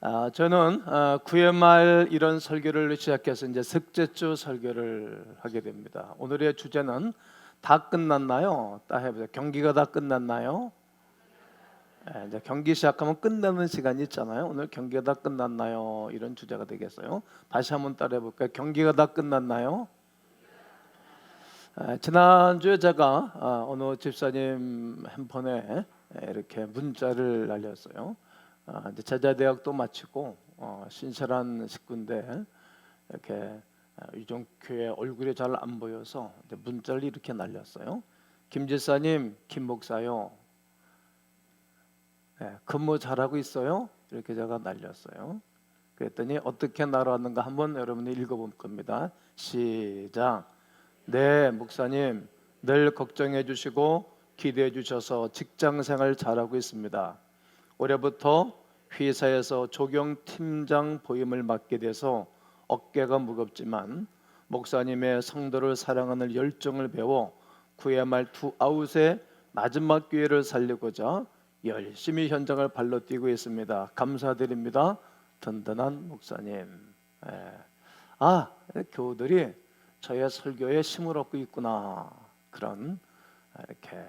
저는 9회 말 이런 설교를 시작해서 이제 셋째주 설교를 하게 됩니다. 오늘의 주제는 다 끝났나요? 딱 해보세요. 경기가 다 끝났나요? 이제 경기 시작하면 끝나는 시간이 있잖아요. 오늘 경기가 다 끝났나요? 이런 주제가 되겠어요. 다시 한번 따라해 볼까요? 경기가 다 끝났나요? 지난주에 제가 어느 집사님 핸폰에 이렇게 문자를 날렸어요. 이제 제자대학도 마치고 신실한 식구인데 이렇게 유종교회 얼굴이 잘 안 보여서 이제 문자를 이렇게 날렸어요. 김 지사님, 김 목사요. 근무 잘하고 있어요? 이렇게 제가 날렸어요. 그랬더니 어떻게 날아왔는가 한번 여러분이 읽어볼 겁니다. 시작. 네, 목사님 늘 걱정해 주시고 기대해 주셔서 직장생활 잘하고 있습니다. 올해부터 회사에서 조경 팀장 보임을 맡게 돼서 어깨가 무겁지만 목사님의 성도를 사랑하는 열정을 배워 9회 말 투아웃의 마지막 기회를 살리고자 열심히 현장을 발로 뛰고 있습니다. 감사드립니다. 든든한 목사님. 교우들이 저의 설교에 힘을 얻고 있구나, 그런 이렇게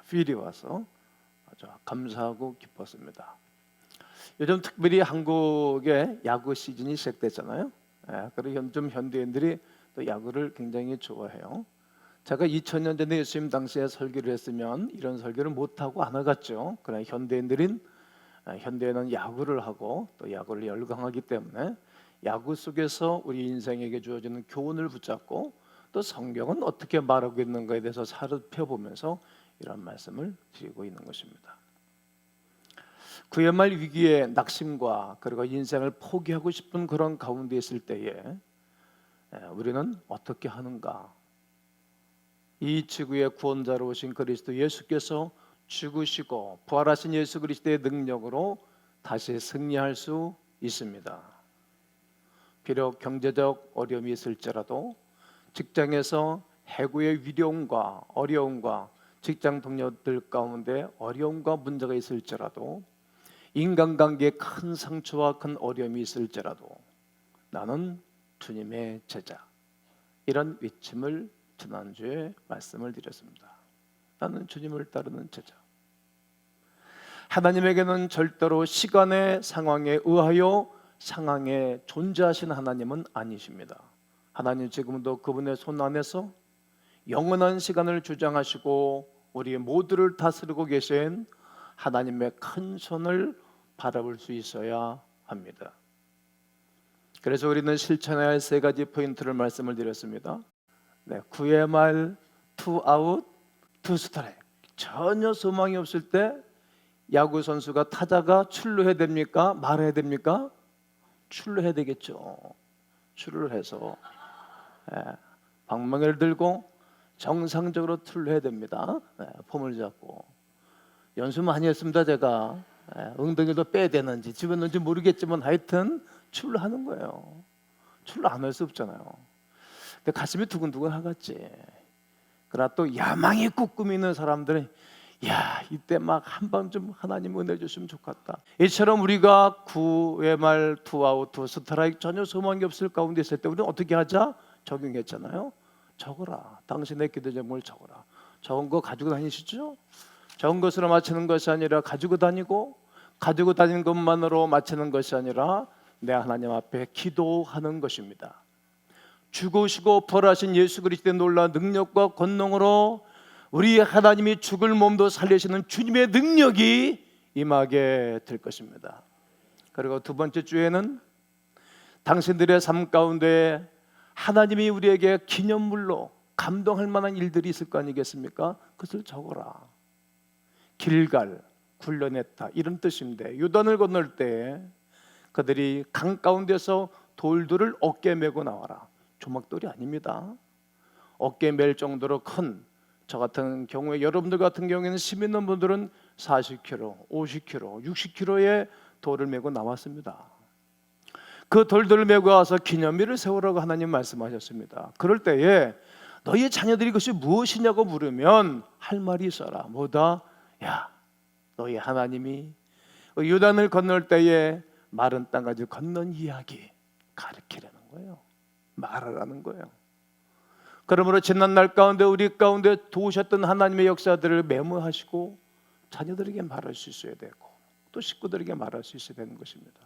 필이 와서 아주 감사하고 기뻤습니다. 요즘 특별히 한국의 야구 시즌이 시작됐잖아요. 그리고 요즘 현대인들이 또 야구를 굉장히 좋아해요. 제가 2000년 전에 예수님 당시에 설교를 했으면 이런 설교를 못하고 안 하겠죠. 그러나 현대인은 야구를 하고 또 야구를 열광하기 때문에 야구 속에서 우리 인생에게 주어지는 교훈을 붙잡고 또 성경은 어떻게 말하고 있는가에 대해서 살펴보면서 이런 말씀을 드리고 있는 것입니다. 9회 말 위기의 낙심과 그리고 인생을 포기하고 싶은 그런 가운데 있을 때에 우리는 어떻게 하는가? 이 지구의 구원자로 오신 그리스도 예수께서 죽으시고 부활하신 예수 그리스도의 능력으로 다시 승리할 수 있습니다. 비록 경제적 어려움이 있을지라도 직장에서 해고의 위력과 어려움과 직장 동료들 가운데 어려움과 문제가 있을지라도 인간관계에 큰 상처와 큰 어려움이 있을지라도 나는 주님의 제자, 이런 외침을 지난주에 말씀을 드렸습니다. 나는 주님을 따르는 제자. 하나님에게는 절대로 시간의 상황에 의하여 상황에 존재하신 하나님은 아니십니다. 하나님 지금도 그분의 손 안에서 영원한 시간을 주장하시고 우리 모두를 다스리고 계신 하나님의 큰 손을 바라볼 수 있어야 합니다. 그래서 우리는 실천해야 할 세 가지 포인트를 말씀을 드렸습니다. 9회 말 투아웃 투스트라이크, 전혀 소망이 없을 때 야구 선수가 타자가 출루해야 됩니까? 말해야 됩니까? 출루해야 되겠죠. 출루를 해서 방망이를 들고 정상적으로 출루해야 됩니다. 폼을 잡고 연수 많이 했습니다. 제가 엉덩이도 빼야 되는지 집었는지 모르겠지만 하여튼 출루하는 거예요. 출루 안 할 수 없잖아요. 근데 가슴이 두근두근 하겠지. 그러나 또 야망이 꿈꾸고 있는 사람들은 이때 막 한 방 좀 하나님 은혜 주시면 좋겠다. 이처럼 우리가 9회 말 투아웃 투스트라이크 전혀 소망이 없을 가운데 있을 때 우리는 어떻게 하자? 적용했잖아요. 적어라. 당신의 기도 제목을 적어라. 적은 거 가지고 다니시죠? 적은 것으로 마치는 것이 아니라 가지고 다니는 것만으로 마치는 것이 아니라 내 하나님 앞에 기도하는 것입니다. 죽으시고 부활하신 예수 그리스도의 놀라운 능력과 권능으로 우리 하나님이 죽을 몸도 살리시는 주님의 능력이 임하게 될 것입니다. 그리고 두 번째 주에는 당신들의 삶 가운데 하나님이 우리에게 기념물로 감동할 만한 일들이 있을 거 아니겠습니까? 그것을 적어라. 길갈, 굴려냈다, 이런 뜻인데 요단을 건널 때 그들이 강 가운데서 돌들을 어깨에 메고 나와라. 조막돌이 아닙니다. 어깨에 멜 정도로 큰, 저 같은 경우에 여러분들 같은 경우에는 심 있는 분들은 40kg, 50kg, 60kg의 돌을 메고 나왔습니다. 그 돌들을 메고 와서 기념일을 세우라고 하나님 말씀하셨습니다. 그럴 때에 너희 자녀들이 그것이 무엇이냐고 물으면 할 말이 있어라. 뭐다? 너희 하나님이 요단을 건널 때에 마른 땅까지 건넌 이야기 가르치라는 거예요. 말하라는 거예요. 그러므로 지난날 가운데 우리 가운데 도우셨던 하나님의 역사들을 메모하시고 자녀들에게 말할 수 있어야 되고 또 식구들에게 말할 수 있어야 되는 것입니다.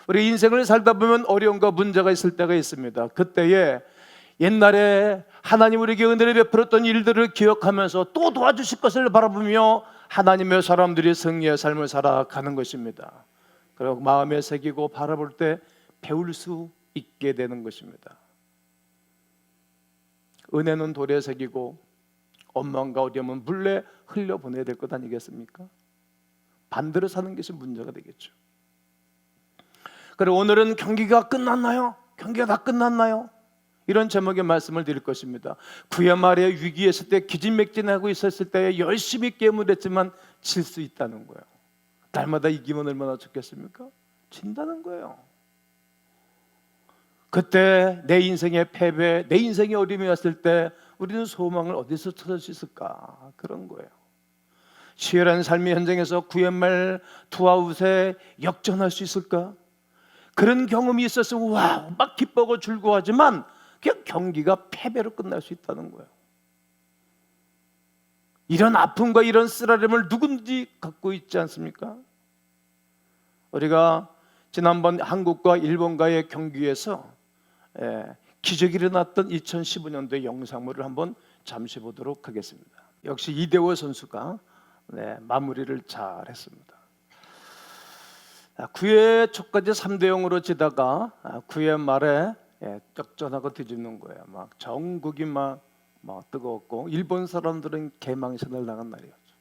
우리 인생을 살다 보면 어려움과 문제가 있을 때가 있습니다. 그때에 옛날에 하나님 우리에게 은혜를 베풀었던 일들을 기억하면서 또 도와주실 것을 바라보며 하나님의 사람들이 승리의 삶을 살아가는 것입니다. 그리고 마음에 새기고 바라볼 때 배울 수 있게 되는 것입니다. 은혜는 돌에 새기고 원망과 어려움은 물에 흘려보내야 될 것 아니겠습니까? 반대로 사는 것이 문제가 되겠죠. 그리고 오늘은 경기가 끝났나요? 경기가 다 끝났나요? 이런 제목의 말씀을 드릴 것입니다. 구약 말에 위기에 있을 때 기진맥진하고 있었을 때 열심히 게임을 했지만 질 수 있다는 거예요. 날마다 이기면 얼마나 좋겠습니까? 진다는 거예요. 그때 내 인생의 패배, 내 인생의 어려움이 왔을 때 우리는 소망을 어디서 찾을 수 있을까? 그런 거예요. 치열한 삶의 현장에서 구약말 투아웃에 역전할 수 있을까? 그런 경험이 있었으면 와, 막 기뻐하고 즐거워하지만 그냥 경기가 패배로 끝날 수 있다는 거예요. 이런 아픔과 이런 쓰라림을 누군지 갖고 있지 않습니까? 우리가 지난번 한국과 일본과의 경기에서 기적이 일어났던 2015년도의 영상물을 한번 잠시 보도록 하겠습니다. 역시 이대호 선수가 마무리를 잘 했습니다. 9회 초까지 3대0으로 지다가 9회 말에 역전하고 뒤집는 거예요. 막 전국이 막 뜨거웠고 일본 사람들은 개망신을 당한 날이었죠.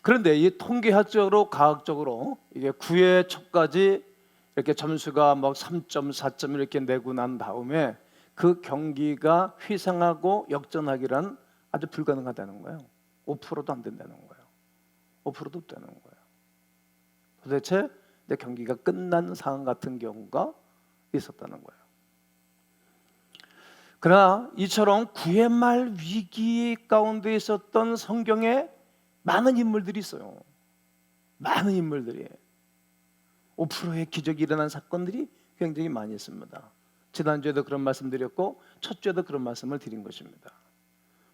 그런데 이 통계학적으로 과학적으로 이게 9회 초까지 이렇게 점수가 막 3점, 4점 이렇게 내고 난 다음에 그 경기가 휘상하고 역전하기란 아주 불가능하다는 거예요. 5%도 안 된다는 거예요. 5%도 없다는 거예요. 도대체 내 경기가 끝난 상황 같은 경우가 있었다는 거예요. 그러나 이처럼 구회 말 위기 가운데 있었던 성경에 많은 인물들이 있어요. 많은 인물들이 5%의 기적이 일어난 사건들이 굉장히 많이 있습니다. 지난주에도 그런 말씀 드렸고 첫 주에도 그런 말씀을 드린 것입니다.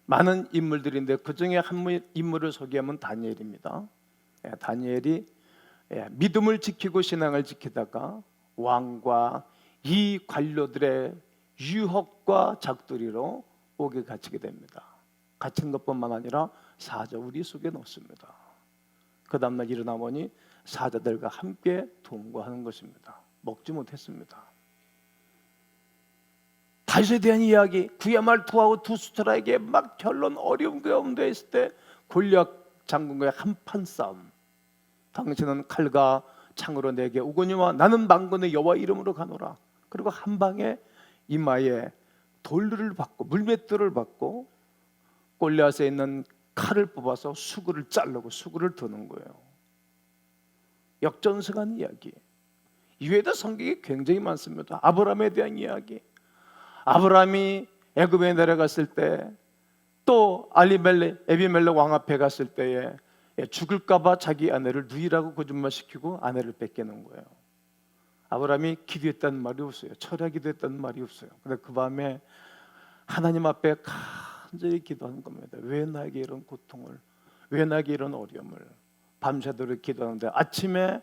많은 인물들인데 그 중에 한 인물을 소개하면 다니엘입니다. 다니엘이 믿음을 지키고 신앙을 지키다가 왕과 이 관료들의 유혹과 작두리로 옥에 갇히게 됩니다. 갇힌 것뿐만 아니라 사자우리 속에 넣습니다. 그 다음날 일어나 보니 사자들과 함께 동거하는 것입니다. 먹지 못했습니다. 다윗에 대한 이야기, 구야말 투하고 두스트라에게 막 결론 어려운 가운데 있을 때 골리앗 장군과의 한판 싸움. 당신은 칼과 창으로 내게 오거니와 나는 만군의 여호와 이름으로 가노라. 그리고 한 방에 이마에 돌을 받고 물맷돌을 받고 골리앗에 있는 칼을 뽑아서 수구를 자르고 수구를 드는 거예요. 역전승한 이야기. 이외에도 성경이 굉장히 많습니다. 아브라함에 대한 이야기. 아브라함이 애굽에 내려갔을 때 또 에비멜렉 왕 앞에 갔을 때에 죽을까봐 자기 아내를 누이라고 거짓말시키고 아내를 뺏기는 거예요. 아브라함이 기도했다는 말이 없어요. 철야 기도했다는 말이 없어요. 근데 그 밤에 하나님 앞에 간절히 기도하는 겁니다. 왜 나에게 이런 고통을, 왜 나에게 이런 어려움을. 밤새도록 기도하는데 아침에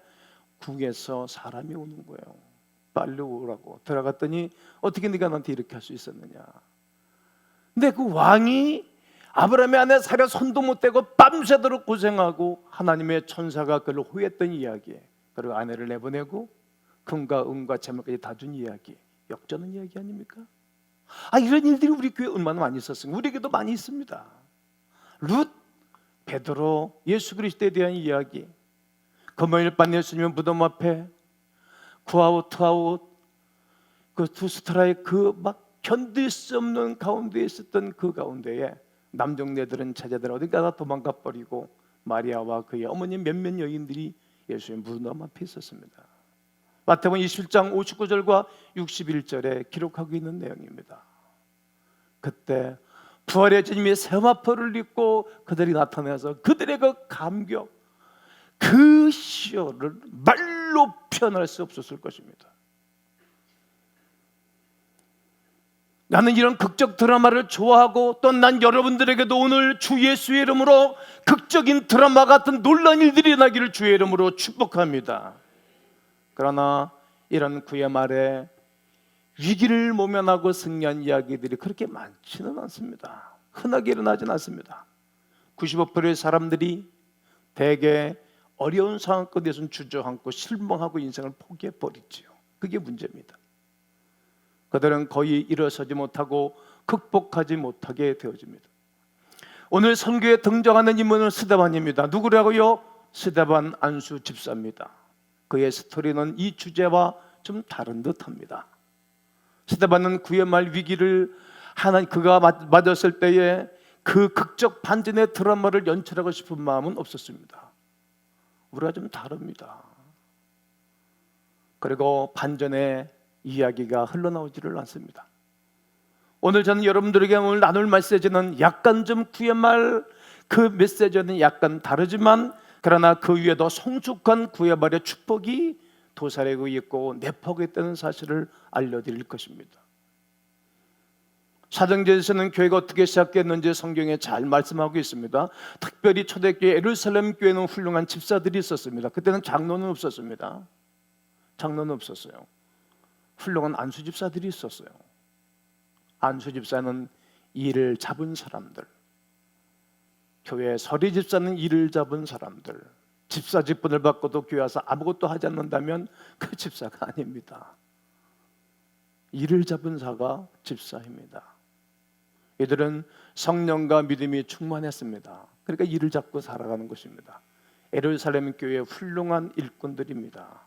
궁에서 사람이 오는 거예요. 빨리 오라고. 들어갔더니 어떻게 네가 나한테 이렇게 할 수 있었느냐. 근데 그 왕이 아브라함의 아내 사라 손도 못 대고 밤새도록 고생하고 하나님의 천사가 그를 호위했던 이야기. 그리고 아내를 내보내고 금과 은과 재물까지 다 준 이야기. 역전은 이야기 아닙니까? 이런 일들이 우리 교회에 얼마나 많이 있었습니까? 우리에게도 많이 있습니다. 룻, 베드로, 예수 그리스도에 대한 이야기. 금요일 밤 예수님은 무덤 앞에 구아웃, 투아웃, 그 두스트라의 그 막 견딜 수 없는 가운데 있었던 그 가운데에 남정네들은 제자들 어디가다 도망가 버리고 마리아와 그의 어머니 몇몇 여인들이 예수의 무덤 앞에 있었습니다. 마태복음 27장 59절과 61절에 기록하고 있는 내용입니다. 그때 부활의 주님이 세마포를 입고 그들이 나타나서 그들의 그 감격, 그 시어를 말로 표현할 수 없었을 것입니다. 나는 이런 극적 드라마를 좋아하고 또 난 여러분들에게도 오늘 주 예수의 이름으로 극적인 드라마 같은 놀라운 일들이 일어나기를 주의 이름으로 축복합니다. 그러나 이런 구약 말에 위기를 모면하고 승리한 이야기들이 그렇게 많지는 않습니다. 흔하게 일어나진 않습니다. 95%의 사람들이 대개 어려운 상황 끝에서는 주저앉고 실망하고 인생을 포기해버리지요. 그게 문제입니다. 그들은 거의 일어서지 못하고 극복하지 못하게 되어집니다. 오늘 선교에 등장하는 인물은 스데반입니다. 누구라고요? 스데반 안수 집사입니다. 그의 스토리는 이 주제와 좀 다른 듯합니다. 스데반은 구의 말 위기를 그가 맞았을 때에 그 극적 반전의 드라마를 연출하고 싶은 마음은 없었습니다. 우리가 좀 다릅니다. 그리고 반전의 이야기가 흘러나오지를 않습니다. 오늘 저는 여러분들에게 오늘 나눌 메시지는 약간 좀 구의 말 그 메시지는 약간 다르지만 그러나 그 위에도 성숙한 구의 말의 축복이 도사리고 있고 내포하고 있다는 사실을 알려드릴 것입니다. 사도행전에서는 교회가 어떻게 시작됐는지 성경에 잘 말씀하고 있습니다. 특별히 초대교회 예루살렘 교회는 훌륭한 집사들이 있었습니다. 그때는 장로는 없었습니다. 장로는 없었어요. 훌륭한 안수 집사들이 있었어요. 안수 집사는 일을 잡은 사람들, 교회 서리 집사는 일을 잡은 사람들, 집사 직분을 받고도 교회 와서 아무것도 하지 않는다면 그 집사가 아닙니다. 일을 잡은 자가 집사입니다. 이들은 성령과 믿음이 충만했습니다. 그러니까 일을 잡고 살아가는 것입니다. 예루살렘 교회의 훌륭한 일꾼들입니다.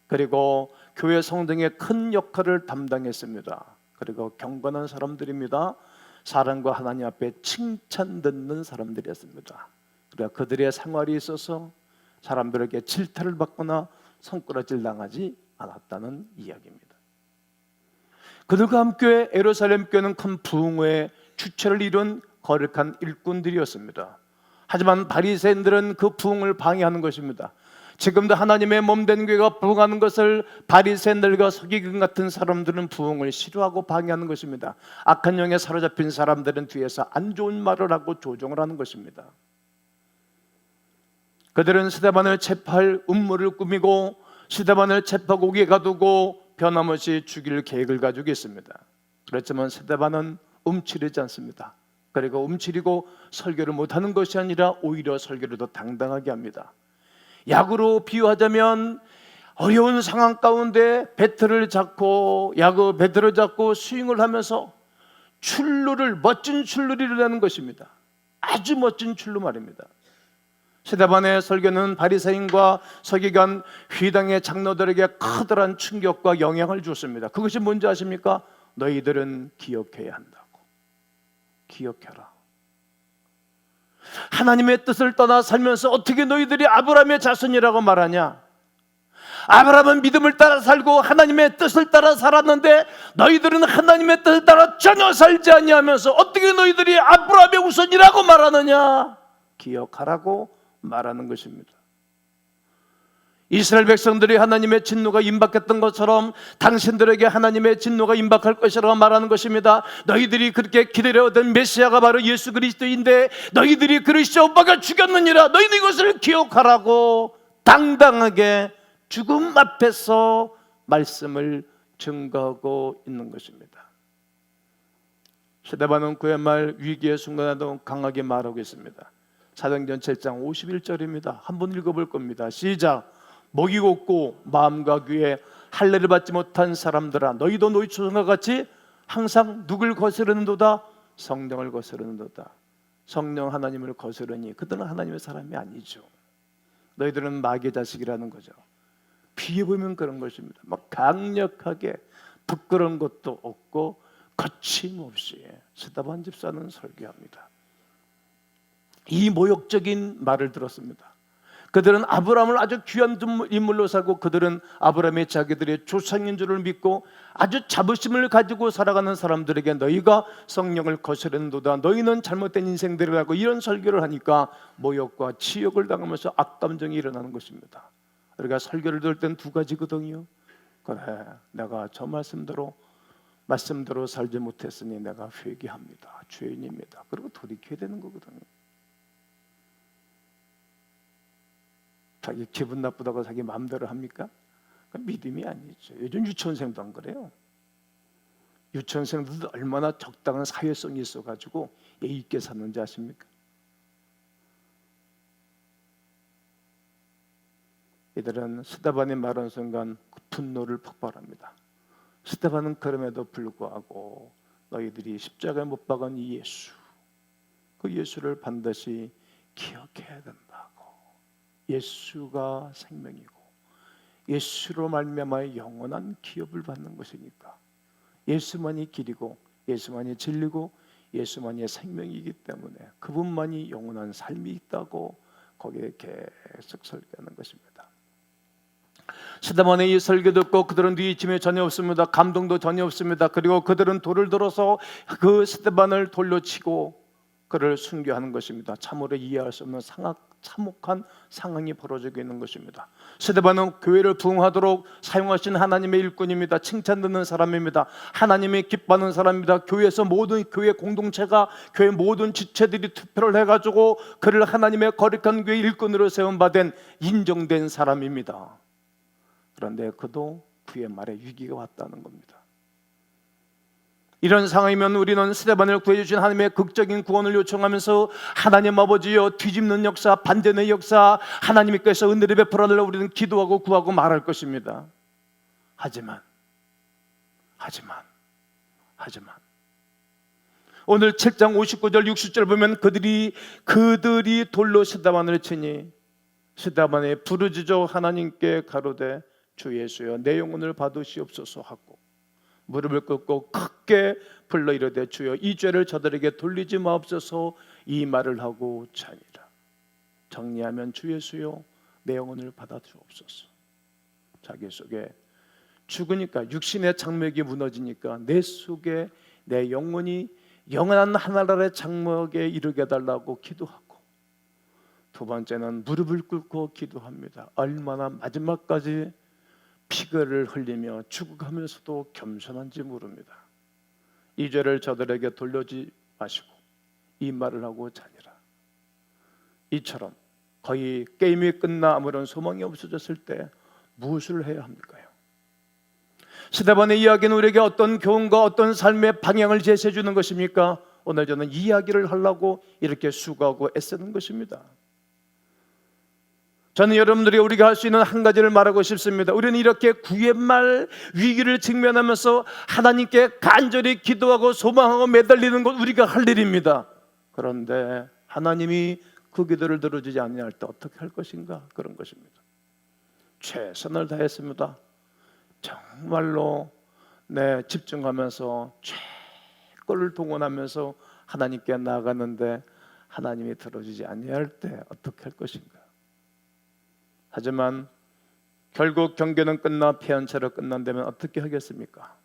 그리고 교회 성당의 큰 역할을 담당했습니다. 그리고 경건한 사람들입니다. 사랑과 하나님 앞에 칭찬 듣는 사람들이었습니다. 그러나 그들의 생활이 있어서 사람들에게 질타를 받거나 손가락질 당하지 않았다는 이야기입니다. 그들과 함께 예루살렘 교회는 큰 부흥회의 주체를 이룬 거룩한 일꾼들이었습니다. 하지만 바리새인들은 그 부흥을 방해하는 것입니다. 지금도 하나님의 몸된 교회가 부흥하는 것을 바리새인들과 서기관 같은 사람들은 부흥을 싫어하고 방해하는 것입니다. 악한 영에 사로잡힌 사람들은 뒤에서 안 좋은 말을 하고 조종을 하는 것입니다. 그들은 스데반을 체포할 음모를 꾸미고 스데반을 체포고기에 가두고 변함없이 죽일 계획을 가지고 있습니다. 그렇지만 스데반은 움츠리지 않습니다. 그리고 움츠리고 설교를 못하는 것이 아니라 오히려 설교를 더 당당하게 합니다. 야구로 비유하자면 어려운 상황 가운데 배트를 잡고 스윙을 하면서 멋진 출루를 내는 것입니다. 아주 멋진 출루 말입니다. 스데반의 설교는 바리새인과 서기관, 휘당의 장로들에게 커다란 충격과 영향을 주었습니다. 그것이 뭔지 아십니까? 너희들은 기억해야 한다고. 기억해라. 하나님의 뜻을 떠나 살면서 어떻게 너희들이 아브라함의 자손이라고 말하냐? 아브라함은 믿음을 따라 살고 하나님의 뜻을 따라 살았는데 너희들은 하나님의 뜻을 따라 전혀 살지 아니하면서 어떻게 너희들이 아브라함의 후손이라고 말하느냐? 기억하라고 말하는 것입니다. 이스라엘 백성들이 하나님의 진노가 임박했던 것처럼 당신들에게 하나님의 진노가 임박할 것이라고 말하는 것입니다. 너희들이 그렇게 기다려오던 메시아가 바로 예수 그리스도인데 너희들이 그리스도 오빠가 죽였느니라. 너희는 이것을 기억하라고 당당하게 죽음 앞에서 말씀을 증거하고 있는 것입니다. 스데반은 그의 말 위기의 순간에도 강하게 말하고 있습니다. 사도행전 7장 51절입니다. 한번 읽어볼 겁니다. 시작. 목이 곧고 마음과 귀에 할례를 받지 못한 사람들아 너희도 너희 조상과 같이 항상 누굴 거스르는도다? 성령을 거스르는도다. 성령 하나님을 거스르니 그들은 하나님의 사람이 아니죠. 너희들은 마귀의 자식이라는 거죠. 비해보면 그런 것입니다. 막 강력하게 부끄러운 것도 없고 거침없이 스데반 집사는 설교합니다. 이 모욕적인 말을 들었습니다. 그들은 아브라함을 아주 귀한 인물로 살고 그들은 아브라함이 자기들의 조상인 줄을 믿고 아주 자부심을 가지고 살아가는 사람들에게 너희가 성령을 거스른도다, 너희는 잘못된 인생들을 하고 이런 설교를 하니까 모욕과 치욕을 당하면서 악감정이 일어나는 것입니다. 우리가 설교를 들을 땐 두 가지거든요. 그래, 내가 저 말씀대로 살지 못했으니 내가 회개합니다, 죄인입니다. 그리고 돌이켜야 되는 거거든요. 자기 기분 나쁘다고 자기 마음대로 합니까? 그건 믿음이 아니죠. 요즘 유치원생도 안 그래요. 유치원생들도 얼마나 적당한 사회성이 있어가지고 예의 있게 사는지 아십니까? 이들은 스데반이 말한 순간 그 분노를 폭발합니다. 스데반은 그럼에도 불구하고 너희들이 십자가에 못 박은 이 예수, 그 예수를 반드시 기억해야 된다고. 예수가 생명이고 예수로 말미암아 영원한 기업을 받는 것이니까 예수만이 길이고 예수만이 진리고 예수만이 생명이기 때문에 그분만이 영원한 삶이 있다고 거기에 계속 설교하는 것입니다. 스데반의 이 설교 듣고 그들은 뒤집힘이 전혀 없습니다. 감동도 전혀 없습니다. 그리고 그들은 돌을 들어서 그 스데반을 돌로 치고 그를 순교하는 것입니다. 참으로 이해할 수 없는 참혹한 상황이 벌어지고 있는 것입니다. 스데반은 교회를 부흥하도록 사용하신 하나님의 일꾼입니다. 칭찬 듣는 사람입니다. 하나님이 기뻐하는 사람입니다. 교회에서 모든 교회 공동체가, 교회 모든 지체들이 투표를 해가지고 그를 하나님의 거룩한 교회 일꾼으로 세움받은 인정된 사람입니다. 그런데 그도 그의 말에 위기가 왔다는 겁니다. 이런 상황이면 우리는 스데반을 구해주신 하나님의 극적인 구원을 요청하면서 하나님 아버지여, 뒤집는 역사, 반전의 역사, 하나님께서 은혜를 베풀어달라고 우리는 기도하고 구하고 말할 것입니다. 하지만 오늘 7장 59절 60절 보면 그들이 돌로 스데반을 치니 스데반이 부르짖어 하나님께 가로되 주 예수여 내 영혼을 받으시옵소서 하고 무릎을 꿇고 크게 불러 이르되 주여 이 죄를 저들에게 돌리지 마옵소서 이 말을 하고 자니라. 정리하면 주 예수여 내 영혼을 받아 주옵소서. 자기 속에 죽으니까 육신의 장막이 무너지니까 내 속에 내 영혼이 영원한 하늘나라의 장막에 이르게 달라고 기도하고, 두 번째는 무릎을 꿇고 기도합니다. 얼마나 마지막까지 피를 흘리며 죽어가면서도 겸손한지 모릅니다. 이 죄를 저들에게 돌려지 마시고 이 말을 하고 자니라. 이처럼 거의 게임이 끝나 아무런 소망이 없어졌을 때 무엇을 해야 합니까요? 스데반의 이야기는 우리에게 어떤 교훈과 어떤 삶의 방향을 제시해 주는 것입니까? 오늘 저는 이 이야기를 하려고 이렇게 수고하고 애쓰는 것입니다. 저는 여러분들이 우리가 할 수 있는 한 가지를 말하고 싶습니다. 우리는 이렇게 구옛말 위기를 직면하면서 하나님께 간절히 기도하고 소망하고 매달리는 것 우리가 할 일입니다. 그런데 하나님이 그 기도를 들어주지 아니할 때 어떻게 할 것인가, 그런 것입니다. 최선을 다했습니다. 정말로 집중하면서 최고를 동원하면서 하나님께 나아가는데 하나님이 들어주지 아니할 때 어떻게 할 것인가. 하지만 결국 경기는 끝나 패한 채로 끝난다면 어떻게 하겠습니까?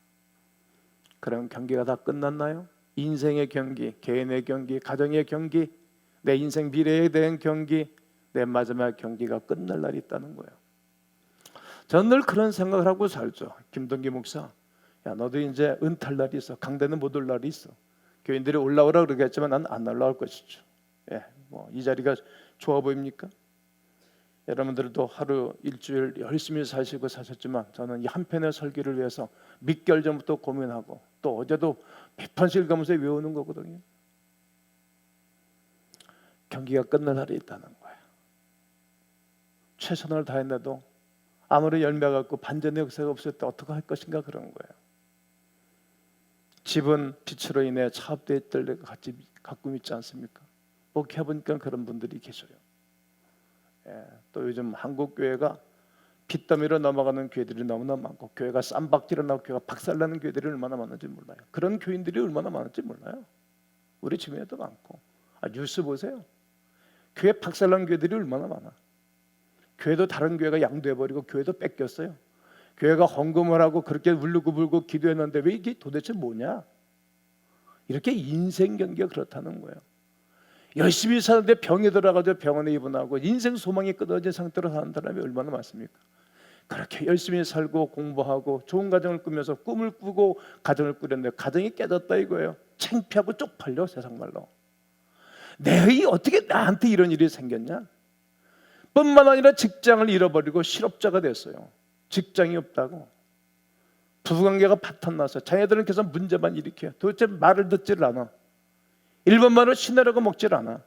그럼 경기가 다 끝났나요? 인생의 경기, 개인의 경기, 가정의 경기, 내 인생 미래에 대한 경기, 내 마지막 경기가 끝날 날이 있다는 거예요. 저는 늘 그런 생각을 하고 살죠. 김동기 목사, 야 너도 이제 은퇴할 날이 있어. 강대는 못 올 날이 있어. 교인들이 올라오라 그러겠지만 난 안 올라올 것이죠. 이 자리가 좋아 보입니까? 여러분들도 하루 일주일 열심히 사셨지만 저는 이 한 편의 설교를 위해서 몇 개월 전부터 고민하고 또 어제도 몇 번씩 읽으면서 외우는 거거든요. 경기가 끝날 날이 있다는 거예요. 최선을 다했는데도 아무리 열매가 없고 반전의 역사가 없을 때 어떻게 할 것인가, 그런 거예요. 집은 빛으로 인해 차압되어 있들 같이 가끔 있지 않습니까? 목회해보니까 그런 분들이 계셔요. 또 요즘 한국 교회가 빚더미로 넘어가는 교회들이 너무나 많고, 교회가 쌈박질을 나고 교회가 박살나는 교회들이 얼마나 많은지 몰라요. 그런 교인들이 얼마나 많은지 몰라요. 우리 주변에도 많고. 뉴스 보세요. 교회 박살난 교회들이 얼마나 많아. 교회도 다른 교회가 양도해버리고 교회도 뺏겼어요. 교회가 헌금을 하고 그렇게 울고불고 기도했는데 왜 이게 도대체 뭐냐? 이렇게 인생 경기가 그렇다는 거예요. 열심히 사는데 병이 들어가지고 병원에 입원하고 인생 소망이 끊어진 상태로 사는 사람이 얼마나 많습니까? 그렇게 열심히 살고 공부하고 좋은 가정을 꾸면서 꿈을 꾸고 가정을 꾸렸는데 가정이 깨졌다 이거예요. 창피하고 쪽팔려 세상말로. 내가 어떻게 나한테 이런 일이 생겼냐? 뿐만 아니라 직장을 잃어버리고 실업자가 됐어요. 직장이 없다고. 부부관계가 파탄나서 자녀들은 계속 문제만 일으켜요. 도대체 말을 듣지를 않아. 일본 말을 시내라고 먹질 않아.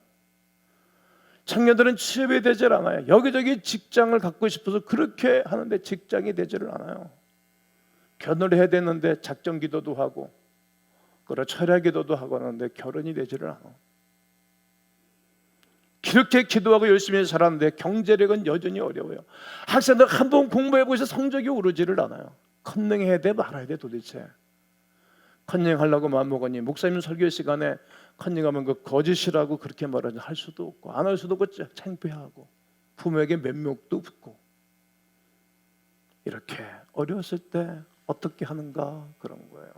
청년들은 취업이 되질 않아요. 여기저기 직장을 갖고 싶어서 그렇게 하는데 직장이 되지를 않아요. 결혼을 해야 되는데 작정 기도도 하고 그리고 철야 기도도 하고 하는데 결혼이 되지를 않아. 그렇게 기도하고 열심히 살았는데 경제력은 여전히 어려워요. 학생들 한 번 공부해보셔서 성적이 오르지를 않아요. 컨닝해야 돼 말아야 돼 도대체. 컨닝하려고 마음먹으니 목사님 설교 시간에 컨닝하면 그 거짓이라고 그렇게 말하지 할 수도 없고 안 할 수도 없고 창피하고 부모에게 면목도 붙고 이렇게 어려웠을 때 어떻게 하는가 그런 거예요.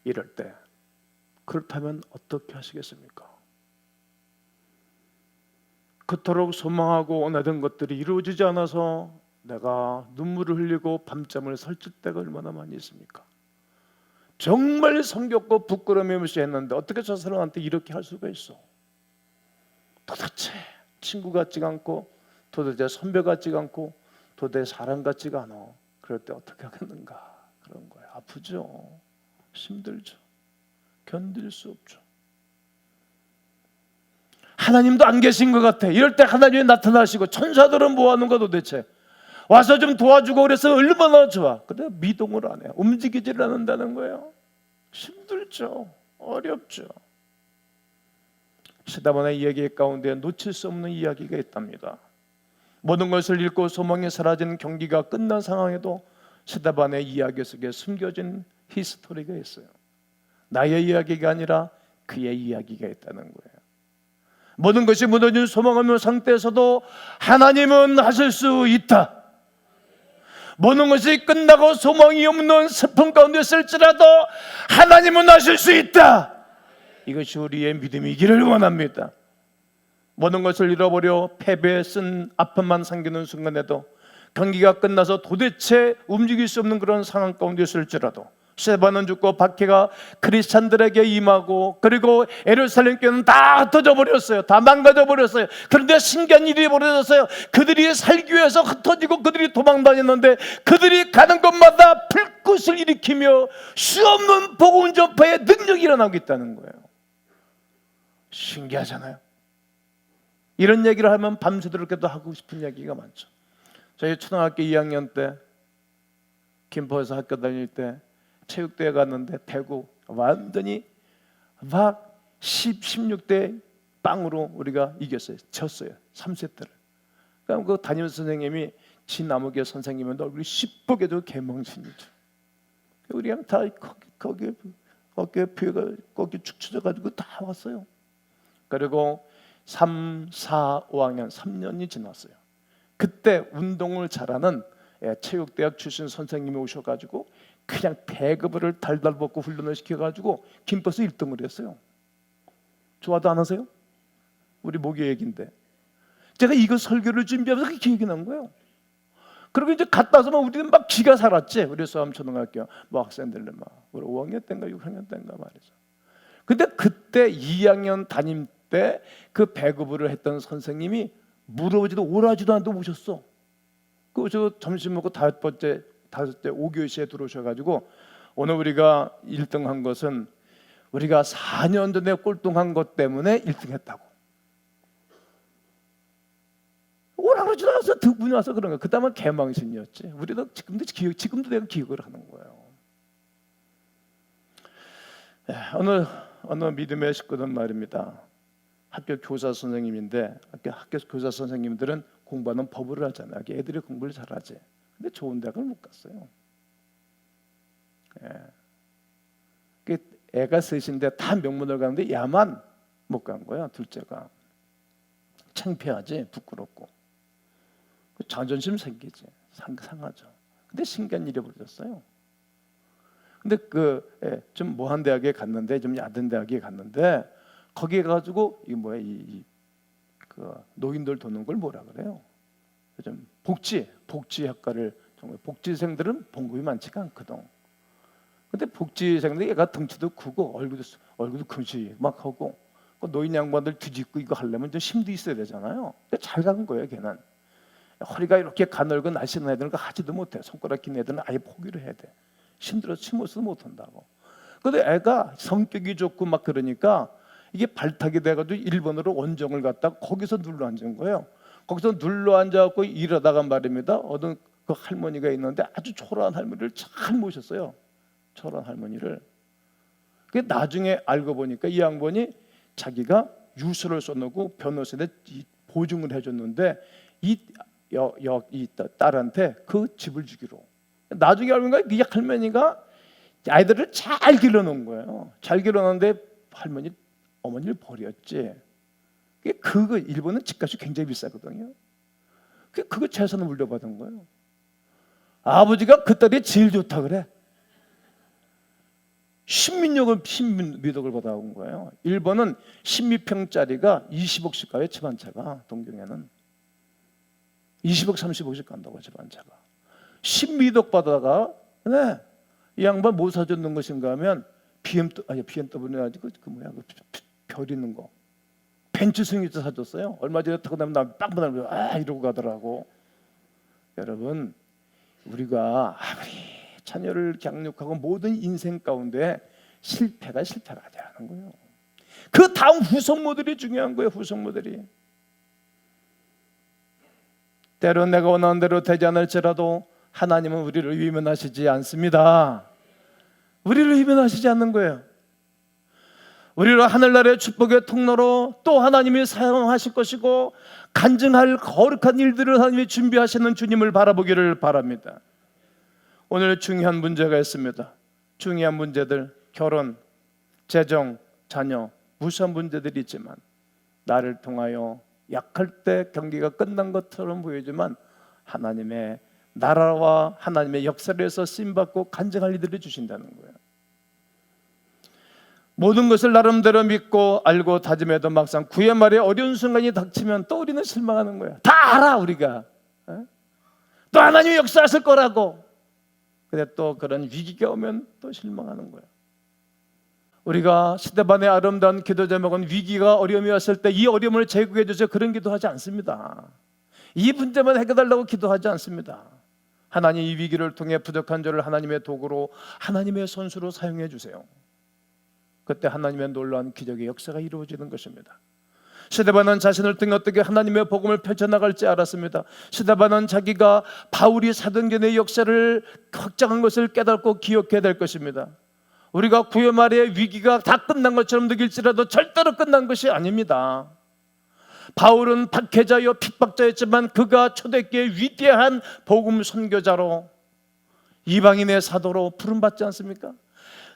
이럴 때 그렇다면 어떻게 하시겠습니까? 그토록 소망하고 원하던 것들이 이루어지지 않아서 내가 눈물을 흘리고 밤잠을 설칠 때가 얼마나 많이 있습니까? 정말 성겹고 부끄러움이 무시했는데 어떻게 저 사람한테 이렇게 할 수가 있어? 도대체 친구 같지가 않고 도대체 선배 같지가 않고 도대체 사람 같지가 않아. 그럴 때 어떻게 하겠는가 그런 거예요. 아프죠. 힘들죠. 견딜 수 없죠. 하나님도 안 계신 것 같아. 이럴 때 하나님이 나타나시고 천사들은 뭐 하는 거 도대체? 와서 좀 도와주고 그래서 얼마나 좋아. 근데 미동을 안 해요. 움직이지를 않는다는 거예요. 힘들죠. 어렵죠. 시다반의 이야기 가운데 놓칠 수 없는 이야기가 있답니다. 모든 것을 잃고 소망이 사라진 경기가 끝난 상황에도 시다반의 이야기 속에 숨겨진 히스토리가 있어요. 나의 이야기가 아니라 그의 이야기가 있다는 거예요. 모든 것이 무너진 소망 없는 상태에서도 하나님은 하실 수 있다. 모든 것이 끝나고 소망이 없는 슬픔 가운데 있을지라도 하나님은 하실 수 있다. 이것이 우리의 믿음이기를 원합니다. 모든 것을 잃어버려 패배에 쓴 아픔만 삼기는 순간에도 경기가 끝나서 도대체 움직일 수 없는 그런 상황 가운데 있을지라도 스데반은 죽고 박해가 크리스찬들에게 임하고 그리고 예루살렘 교회는 다 흩어져 버렸어요. 다 망가져 버렸어요. 그런데 신기한 일이 벌어졌어요. 그들이 살기 위해서 흩어지고 그들이 도망다녔는데 그들이 가는 곳마다 불꽃을 일으키며 수없는 복음 전파의 능력이 일어나고 있다는 거예요. 신기하잖아요. 이런 얘기를 하면 밤새도록도 하고 싶은 얘기가 많죠. 저희 초등학교 2학년 때 김포에서 학교 다닐 때 체육대회 갔는데 대구 완전히 막 16대 빵으로 우리가 이겼어요. 졌어요. 3세트를. 그럼 그 담임 선생님이 진나무교 선생님은 얼굴이 시뻘개도 개망신이죠. 우리 그냥 다 거기 어깨 피가 거기 축 처져가지고 다 왔어요. 그리고 3, 4, 5학년 3년이 지났어요. 그때 운동을 잘하는 체육대학 출신 선생님이 오셔가지고 그냥 배급을 달달 벗고 훈련을 시켜가지고 김포에서 1등을 했어요. 좋아도 안 하세요? 우리 목요 얘기인데 제가 이거 설교를 준비하면서 기억이 난 거예요. 그리고 이제 갔다 와서 우리는 막 기가 살았지. 우리 수암초등학교 뭐 학생들은 막 우리 5학년 때인가 6학년 때인가 말이죠. 근데 그때 2학년 담임 때 그 배급을 했던 선생님이 물어보지도 오라지도 않고 오셨어. 그 저 점심 먹고 다섯째 5교시에 들어오셔가지고 오늘 우리가 1등한 것은 우리가 4년 전에 꼴등한 것 때문에 1등했다고. 오라 그러지도 않아서 두 분이 와서 그런 거야. 그다음은 개망신이었지. 우리도 지금도 내가 기억을 하는 거예요. 어느 믿음의 식구들 말입니다. 학교 교사 선생님인데 학교 교사 선생님들은 공부하는 법을 하잖아요. 애들이 공부를 잘하지. 근데 좋은 대학을 못 갔어요. 애가 셋인데 다 명문을 가는데 야만 못 간 거야. 둘째가 창피하지, 부끄럽고. 자존심 생기지. 상하죠. 근데 신기한 일이 벌어졌어요. 근데 좀 모한 대학에 갔는데, 좀 야든 대학에 갔는데, 거기에 가지고 이 뭐야 그 노인들 도는 걸 뭐라 그래요? 좀 복지학과를, 정말 복지생들은 봉급이 많지가 않거든. 근데 복지생들 얘가 덩치도 크고 얼굴도 큰시 막 하고, 그 노인 양반들 뒤집고 이거 하려면 좀 힘도 있어야 되잖아요. 잘 가는 거예요, 걔는. 허리가 이렇게 가늘고 날씬한 애들은 하지도 못해. 손가락 긴 애들은 아예 포기를 해야 돼. 힘들어서 침어서도 못한다고. 근데 애가 성격이 좋고 막 그러니까 이게 발탁이 돼가지고 일본으로 원정을 갔다가 거기서 눌러 앉은 거예요. 거기서 눌러 앉아갖고 일하다가 말입니다. 어떤 그 할머니가 있는데 아주 초라한 할머니를 잘 모셨어요. 초라한 할머니를. 그 나중에 알고 보니까 이 양반이 자기가 유서를 써놓고 변호사한테 보증을 해줬는데 이 딸한테 그 집을 주기로. 나중에 알고 보니까 이 할머니가 아이들을 잘 길러놓은 거예요. 잘 길러놓는데 어머니를 버렸지. 그거 일본은 집값이 굉장히 비싸거든요. 그거 재산을 물려받은 거예요. 아버지가 그 딸이 제일 좋다 그래. 신민덕을 받아온 거예요. 일본은 10평짜리가 20억씩 가요. 집 한 채가. 동경에는 20억 30억씩 간다고. 집 한 채가. 신미덕 받아가 이 양반 뭐 사줬는 것인가 하면 BMW는 아니고 별 있는 거 벤츠 승용차 사줬어요. 얼마 전에 타고 나면 나 빵빵하면 이러고 가더라고. 여러분, 우리가 아무리 자녀를 양육하고 모든 인생 가운데 실패가 아니라는 거예요. 그 다음 후속모델이 중요한 거예요. 후속모델이. 때론 내가 원하는 대로 되지 않을지라도 하나님은 우리를 위면하시지 않습니다. 우리를 위면하시지 않는 거예요. 우리를 하늘나라의 축복의 통로로 또 하나님이 사용하실 것이고 간증할 거룩한 일들을 하나님이 준비하시는 주님을 바라보기를 바랍니다. 오늘 중요한 문제가 있습니다. 중요한 문제들, 결혼, 재정, 자녀, 무수한 문제들이 있지만 나를 통하여 약할 때 경기가 끝난 것처럼 보이지만 하나님의 나라와 하나님의 역사를 해서 쓰임받고 간증할 일들을 주신다는 거예요. 모든 것을 나름대로 믿고 알고 다짐해도 막상 구의 말에 어려운 순간이 닥치면 또 우리는 실망하는 거예요. 다 알아 우리가. 또 하나님이 역사하실 거라고. 근데 또 그런 위기가 오면 또 실망하는 거예요. 우리가 스데반의 아름다운 기도 제목은 위기가 어려움이 왔을 때 이 어려움을 제거해 주세요 그런 기도하지 않습니다. 이 문제만 해결달라고 기도하지 않습니다. 하나님 이 위기를 통해 부족한 저를 하나님의 도구로 하나님의 선수로 사용해 주세요. 그때 하나님의 놀라운 기적의 역사가 이루어지는 것입니다. 스데반은 자신을 통해 어떻게 하나님의 복음을 펼쳐나갈지 알았습니다. 스데반은 자기가 바울이 사도행전의 역사를 확장한 것을 깨닫고 기억해야 될 것입니다. 우리가 구의 말에 위기가 다 끝난 것처럼 느낄지라도 절대로 끝난 것이 아닙니다. 바울은 박해자여 핍박자였지만 그가 초대교회의 위대한 복음 선교자로 이방인의 사도로 부름받지 않습니까?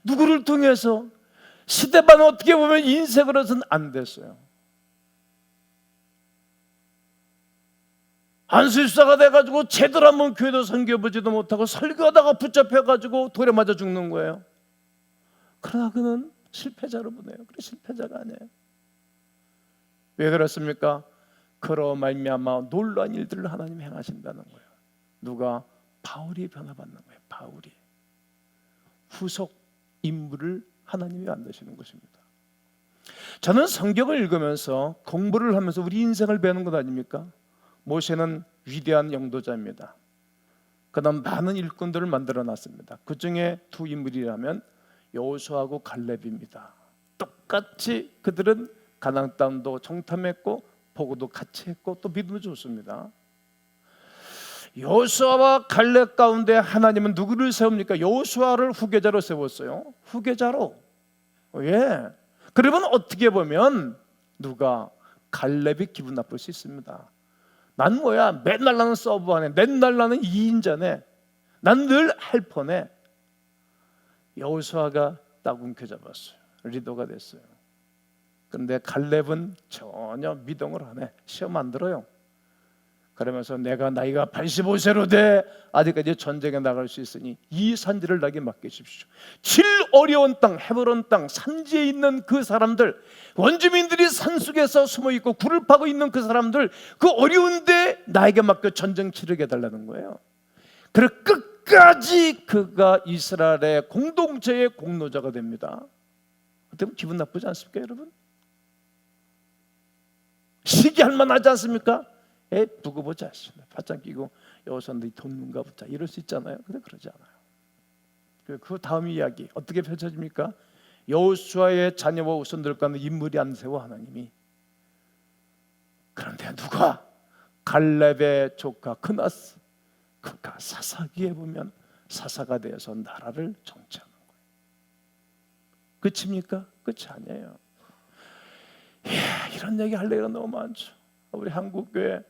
누구를 통해서? 스데반은 어떻게 보면 인색으로서는 안 됐어요. 안수입사가 돼가지고 제대로 한번 교회도 선교해보지도 못하고 설교하다가 붙잡혀가지고 돌에 맞아 죽는 거예요. 그러나 그는 실패자로 보내요. 그래 실패자가 아니에요. 왜 그렇습니까? 그로 말미암아 놀라운 일들을 하나님이 행하신다는 거예요. 누가? 바울이 변화받는 거예요. 바울이 후속 인물을 하나님이 만드시는 것입니다. 저는 성경을 읽으면서 공부를 하면서 우리 인생을 배우는 것 아닙니까? 모세는 위대한 영도자입니다. 그다음 많은 일꾼들을 만들어 놨습니다. 그 중에 두 인물이라면 여호수아하고 갈렙입니다. 똑같이 그들은 가나안 땅도 정탐했고 보고도 같이 했고 또 믿음도 좋습니다. 여호수아와 갈렙 가운데 하나님은 누구를 세웁니까? 여호수아를 후계자로 세웠어요. 후계자로. 예. 그러면 어떻게 보면 누가? 갈렙이 기분 나쁠 수 있습니다. 난 뭐야? 맨날 나는 서브하네. 맨날 나는 2인자네. 난 늘 헬퍼네. 여호수아가 딱 움켜잡았어요. 리더가 됐어요. 그런데 갈렙은 전혀 미동을 안 해. 시험 안 들어요. 그러면서 내가 나이가 85세로 돼 아직까지 전쟁에 나갈 수 있으니 이 산지를 나에게 맡기십시오. 질 어려운 땅, 헤브론 땅, 산지에 있는 그 사람들, 원주민들이 산속에서 숨어있고 굴을 파고 있는 그 사람들, 그 어려운데 나에게 맡겨 전쟁 치르게 해달라는 거예요. 그리고 끝까지 그가 이스라엘의 공동체의 공로자가 됩니다. 어떻게 보면 기분 나쁘지 않습니까, 여러분? 시기할 만하지 않습니까? 두고 보자, 바짝 끼고 여기서 네 돈 눈가 보자, 이럴 수 있잖아요. 근데 그러지 않아요. 그 다음 이야기 어떻게 펼쳐집니까? 여호수아의 자녀와 후손들과는 인물이 안 세워 하나님이. 그런데 누가? 갈렙의 조카 크나스, 그가 사사기에 보면 사사가 되어서 나라를 정치하는 거예요. 끝입니까? 끝이 아니에요. 이런 얘기 할 얘기가 너무 많죠. 우리 한국교회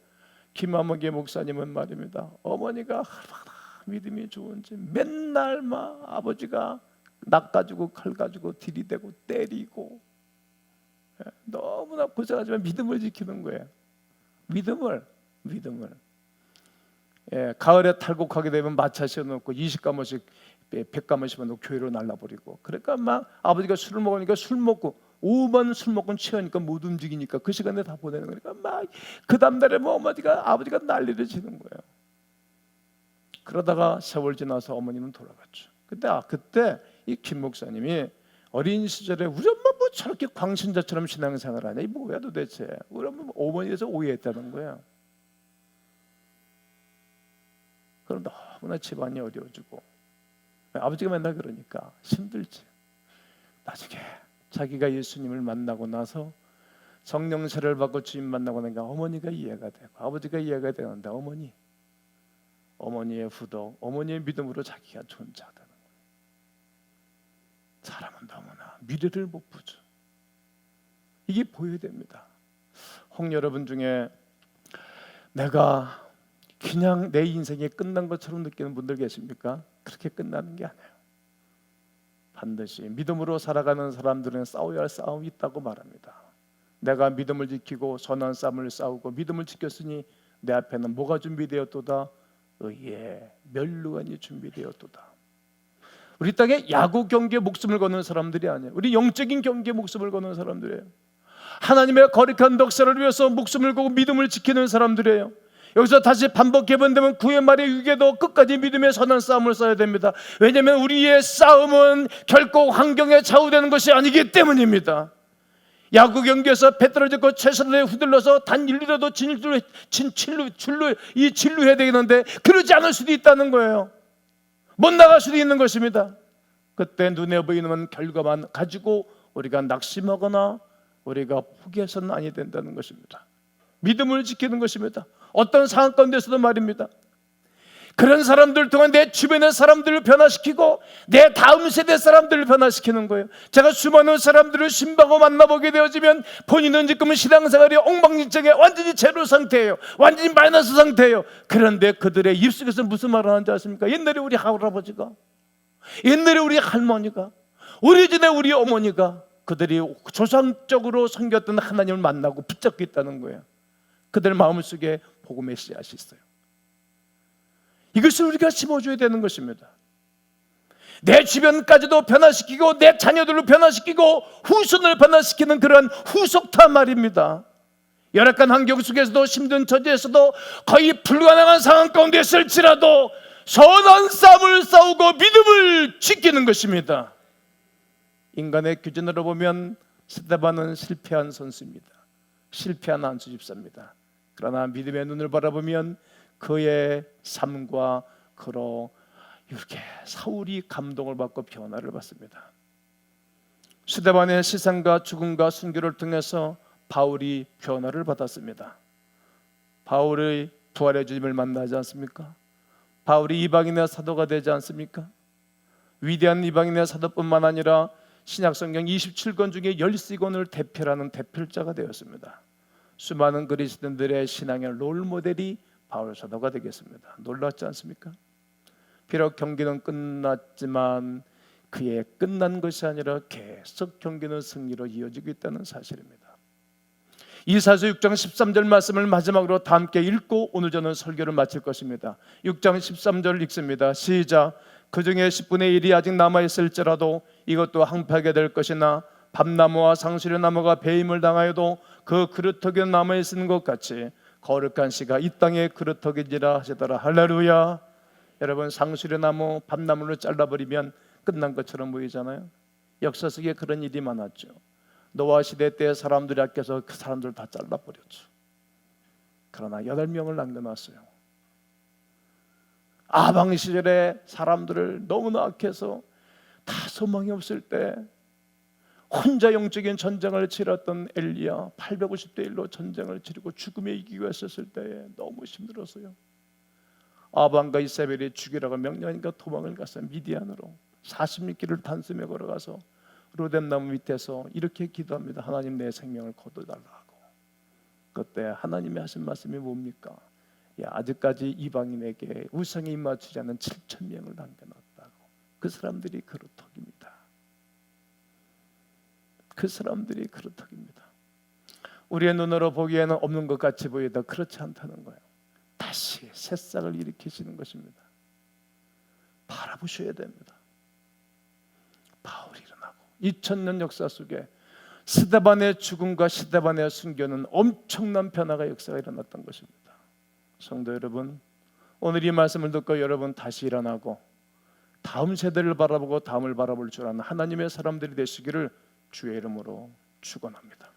김한목의 목사님은 말입니다. 어머니가 얼마나 믿음이 좋은지 맨날 막 아버지가 낙 가지고 칼 가지고 들이대고 때리고 너무나 고생하지만 믿음을 지키는 거예요. 믿음을. 가을에 탈곡하게 되면 마차 씌워놓고 20가마씩 100가마씩 놓고 교회로 날라버리고, 그러니까 막 아버지가 술을 먹으니까 술 먹고 오후만 술 먹고 취하니까 못 움직이니까 그 시간에 다 보내는 거니까 막 그 다음날에 뭐 아버지가 난리를 치는 거예요. 그러다가 세월 지나서 어머니는 돌아갔죠. 그때 이 김 목사님이 어린 시절에 우리 엄마 뭐 저렇게 광신자처럼 신앙생활을 하냐, 이 뭐야 도대체, 우리 엄마 어머니에서 오해했다는 거예요. 그럼 너무나 집안이 어려워지고 아버지가 맨날 그러니까 힘들지. 나중에 자기가 예수님을 만나고 나서 성령세를 받고 주님 만나고 나니까 어머니가 이해가 되고 아버지가 이해가 되는데 어머니의 후덕, 어머니의 믿음으로 자기가 존재하다는 거예요. 사람은 너무나 미래를 못 보죠. 이게 보여야 됩니다. 혹 여러분 중에 내가 그냥 내 인생이 끝난 것처럼 느끼는 분들 계십니까? 그렇게 끝나는 게 아니에요. 반드시 믿음으로 살아가는 사람들은 싸워야 할 싸움이 있다고 말합니다. 내가 믿음을 지키고 선한 싸움을 싸우고 믿음을 지켰으니 내 앞에는 뭐가 준비되었도다? 의의 멸류관이 준비되었도다. 우리 땅에 야구 경기에 목숨을 거는 사람들이 아니에요. 우리 영적인 경기에 목숨을 거는 사람들이에요. 하나님의 거룩한 덕사를 위해서 목숨을 걸고 믿음을 지키는 사람들이에요. 여기서 다시 반복해 본다면 9의 말의 위기에도 끝까지 믿음의 선한 싸움을 싸야 됩니다. 왜냐하면 우리의 싸움은 결코 환경에 좌우되는 것이 아니기 때문입니다. 야구 경기에서 배 떨어졌고 최선을 후들러서 단 1리라도 진루해야 되겠는데 그러지 않을 수도 있다는 거예요. 못 나갈 수도 있는 것입니다. 그때 눈에 보이는 결과만 가지고 우리가 낙심하거나 우리가 포기해서는 아니 된다는 것입니다. 믿음을 지키는 것입니다. 어떤 상황 가운데서도 말입니다. 그런 사람들 동안 내 주변의 사람들을 변화시키고 내 다음 세대 사람들을 변화시키는 거예요. 제가 수많은 사람들을 신방하고 만나보게 되어지면 본인은 지금은 신앙생활이 엉망진창에 완전히 제로 상태예요. 완전히 마이너스 상태예요. 그런데 그들의 입속에서 무슨 말을 하는지 아십니까? 옛날에 우리 할아버지가, 옛날에 우리 할머니가, 오래전에 우리 어머니가 그들이 조상적으로 섬겼던 하나님을 만나고 붙잡고 있다는 거예요. 그들 마음속에 복음의 씨앗이 있어요. 이것을 우리가 심어줘야 되는 것입니다. 내 주변까지도 변화시키고 내 자녀들을 변화시키고 후손을 변화시키는 그런 후속타 말입니다. 열악한 환경 속에서도 힘든 처지에서도 거의 불가능한 상황 가운데 있을지라도 선한 싸움을 싸우고 믿음을 지키는 것입니다. 인간의 기준으로 보면 스데반은 실패한 선수입니다. 실패한 한 수 집사입니다. 그러나 믿음의 눈을 바라보면 그의 삶과 그로 이렇게 사울이 감동을 받고 변화를 받습니다. 스데반의 시상과 죽음과 순교를 통해서 바울이 변화를 받았습니다. 바울의 부활의 주님을 만나지 않습니까? 바울이 이방인의 사도가 되지 않습니까? 위대한 이방인의 사도뿐만 아니라 신약성경 27권 중에 13권을 대표하는 대필자가 되었습니다. 수많은 그리스도인들의 신앙의 롤모델이 바울 사도가 되겠습니다. 놀랍지 않습니까? 비록 경기는 끝났지만 그의 끝난 것이 아니라 계속 경기는 승리로 이어지고 있다는 사실입니다. 이사야서 6장 13절 말씀을 마지막으로 다 함께 읽고 오늘 저는 설교를 마칠 것입니다. 6장 13절 읽습니다. 시작. 그 중에 10분의 1이 아직 남아있을지라도 이것도 항폐하게 될 것이나 밤나무와 상수리 나무가 배임을 당하여도 그 그루터기는 남아있는 것 같이 거룩한 씨가 이 땅에 그루터기니라 하시더라. 할렐루야. 여러분, 상수리 나무, 밤나무를 잘라버리면 끝난 것처럼 보이잖아요. 역사 속에 그런 일이 많았죠. 노아 시대 때 사람들이 아껴서 그 사람들 다 잘라버렸죠. 그러나 8명을 남겨놨어요. 아방 시절에 사람들을 너무나 악해서 다 소망이 없을 때 혼자 영적인 전쟁을 치렀던 엘리야, 850대 1로 전쟁을 치르고 죽음에 이기고 했었을 때에 너무 힘들었어요. 아방과 이세벨이 죽이라고 명령하니까 도망을 갔어요. 미디안으로 40리길을 단숨에 걸어가서 로뎀나무 밑에서 이렇게 기도합니다. 하나님, 내 생명을 거둬달라고. 그때 하나님이 하신 말씀이 뭡니까? 아직까지 이방인에게 우상에 입맞추지 않은 7,000명을 남겨놨다고. 그 사람들이 그루터기입니다. 그 사람들이 그루터기입니다. 우리의 눈으로 보기에는 없는 것 같이 보이다 그렇지 않다는 거예요. 다시 새싹을 일으키시는 것입니다. 바라보셔야 됩니다. 바울이 일어나고 2000년 역사 속에 스데반의 죽음과 스데반의 순교는 엄청난 변화가 역사가 일어났던 것입니다. 성도 여러분, 오늘 이 말씀을 듣고 여러분 다시 일어나고 다음 세대를 바라보고 다음을 바라볼 줄 아는 하나님의 사람들이 되시기를 주의 이름으로 축원합니다.